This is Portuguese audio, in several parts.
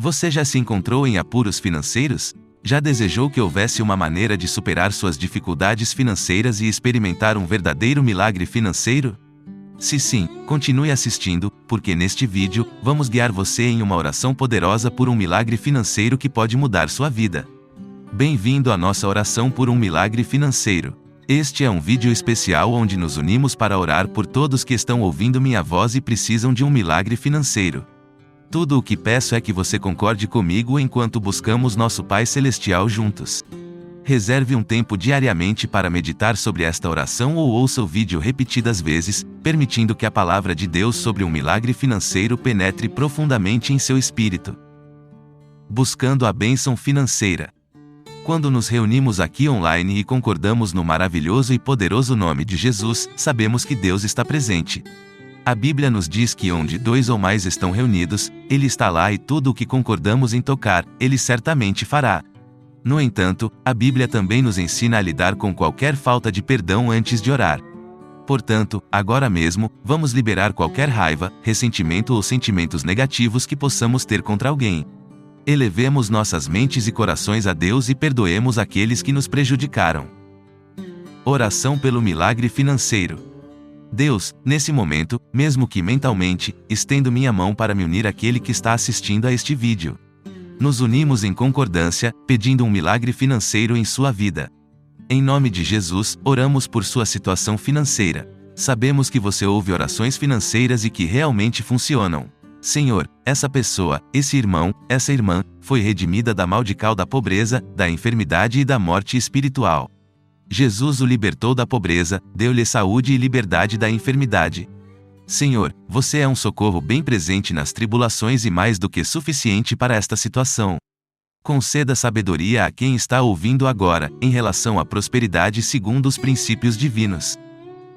Você já se encontrou em apuros financeiros? Já desejou que houvesse uma maneira de superar suas dificuldades financeiras e experimentar um verdadeiro milagre financeiro? Se sim, continue assistindo, porque neste vídeo, vamos guiar você em uma oração poderosa por um milagre financeiro que pode mudar sua vida. Bem-vindo à nossa oração por um milagre financeiro. Este é um vídeo especial onde nos unimos para orar por todos que estão ouvindo minha voz e precisam de um milagre financeiro. Tudo o que peço é que você concorde comigo enquanto buscamos nosso Pai Celestial juntos. Reserve um tempo diariamente para meditar sobre esta oração ou ouça o vídeo repetidas vezes, permitindo que a palavra de Deus sobre um milagre financeiro penetre profundamente em seu espírito. Buscando a bênção financeira. Quando nos reunimos aqui online e concordamos no maravilhoso e poderoso nome de Jesus, sabemos que Deus está presente. A Bíblia nos diz que onde 2 ou mais estão reunidos, Ele está lá e tudo o que concordamos em tocar, Ele certamente fará. No entanto, a Bíblia também nos ensina a lidar com qualquer falta de perdão antes de orar. Portanto, agora mesmo, vamos liberar qualquer raiva, ressentimento ou sentimentos negativos que possamos ter contra alguém. Elevemos nossas mentes e corações a Deus e perdoemos aqueles que nos prejudicaram. Oração pelo milagre financeiro. Deus, nesse momento, mesmo que mentalmente, estendo minha mão para me unir àquele que está assistindo a este vídeo. Nos unimos em concordância, pedindo um milagre financeiro em sua vida. Em nome de Jesus, oramos por sua situação financeira. Sabemos que você ouve orações financeiras e que realmente funcionam. Senhor, essa pessoa, esse irmão, essa irmã, foi redimida da maldição da pobreza, da enfermidade e da morte espiritual. Jesus o libertou da pobreza, deu-lhe saúde e liberdade da enfermidade. Senhor, você é um socorro bem presente nas tribulações e mais do que suficiente para esta situação. Conceda sabedoria a quem está ouvindo agora, em relação à prosperidade segundo os princípios divinos.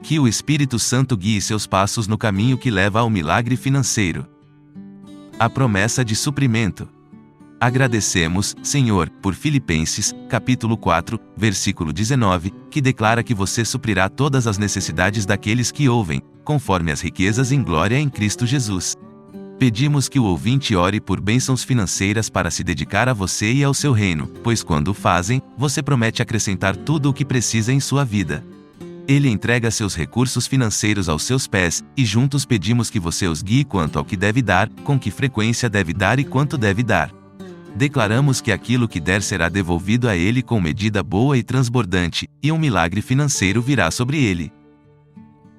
Que o Espírito Santo guie seus passos no caminho que leva ao milagre financeiro. A promessa de suprimento. Agradecemos, Senhor, por Filipenses, capítulo 4, versículo 19, que declara que você suprirá todas as necessidades daqueles que ouvem, conforme as riquezas em glória em Cristo Jesus. Pedimos que o ouvinte ore por bênçãos financeiras para se dedicar a você e ao seu reino, pois quando o fazem, você promete acrescentar tudo o que precisa em sua vida. Ele entrega seus recursos financeiros aos seus pés, e juntos pedimos que você os guie quanto ao que deve dar, com que frequência deve dar e quanto deve dar. Declaramos que aquilo que der será devolvido a ele com medida boa e transbordante, e um milagre financeiro virá sobre ele.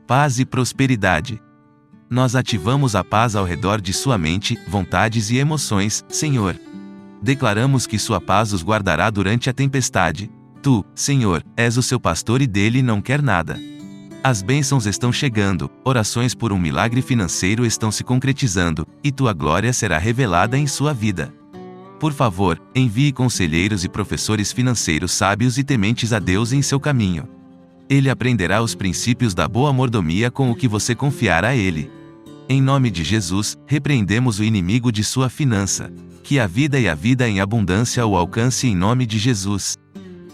Paz e prosperidade. Nós ativamos a paz ao redor de sua mente, vontades e emoções, Senhor. Declaramos que sua paz os guardará durante a tempestade. Tu, Senhor, és o seu pastor e dele não quer nada. As bênçãos estão chegando, orações por um milagre financeiro estão se concretizando, e tua glória será revelada em sua vida. Por favor, envie conselheiros e professores financeiros sábios e tementes a Deus em seu caminho. Ele aprenderá os princípios da boa mordomia com o que você confiar a ele. Em nome de Jesus, repreendemos o inimigo de sua finança. Que a vida e a vida em abundância o alcance em nome de Jesus.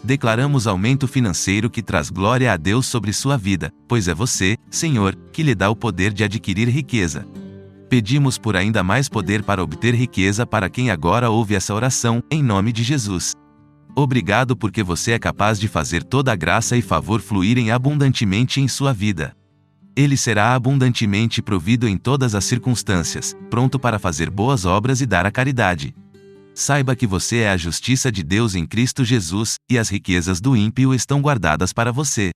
Declaramos aumento financeiro que traz glória a Deus sobre sua vida, pois é você, Senhor, que lhe dá o poder de adquirir riqueza. Pedimos por ainda mais poder para obter riqueza para quem agora ouve essa oração, em nome de Jesus. Obrigado porque você é capaz de fazer toda a graça e favor fluírem abundantemente em sua vida. Ele será abundantemente provido em todas as circunstâncias, pronto para fazer boas obras e dar a caridade. Saiba que você é a justiça de Deus em Cristo Jesus, e as riquezas do ímpio estão guardadas para você.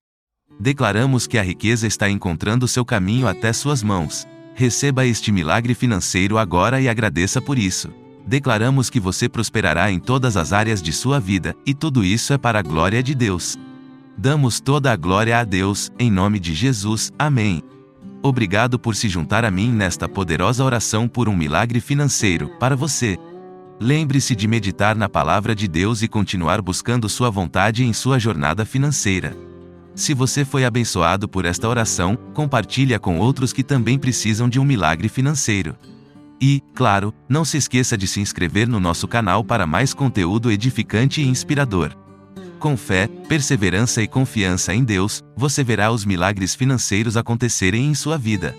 Declaramos que a riqueza está encontrando seu caminho até suas mãos. Receba este milagre financeiro agora e agradeça por isso. Declaramos que você prosperará em todas as áreas de sua vida, e tudo isso é para a glória de Deus. Damos toda a glória a Deus, em nome de Jesus, amém. Obrigado por se juntar a mim nesta poderosa oração por um milagre financeiro, para você. Lembre-se de meditar na palavra de Deus e continuar buscando sua vontade em sua jornada financeira. Se você foi abençoado por esta oração, compartilhe-a com outros que também precisam de um milagre financeiro. E, claro, não se esqueça de se inscrever no nosso canal para mais conteúdo edificante e inspirador. Com fé, perseverança e confiança em Deus, você verá os milagres financeiros acontecerem em sua vida.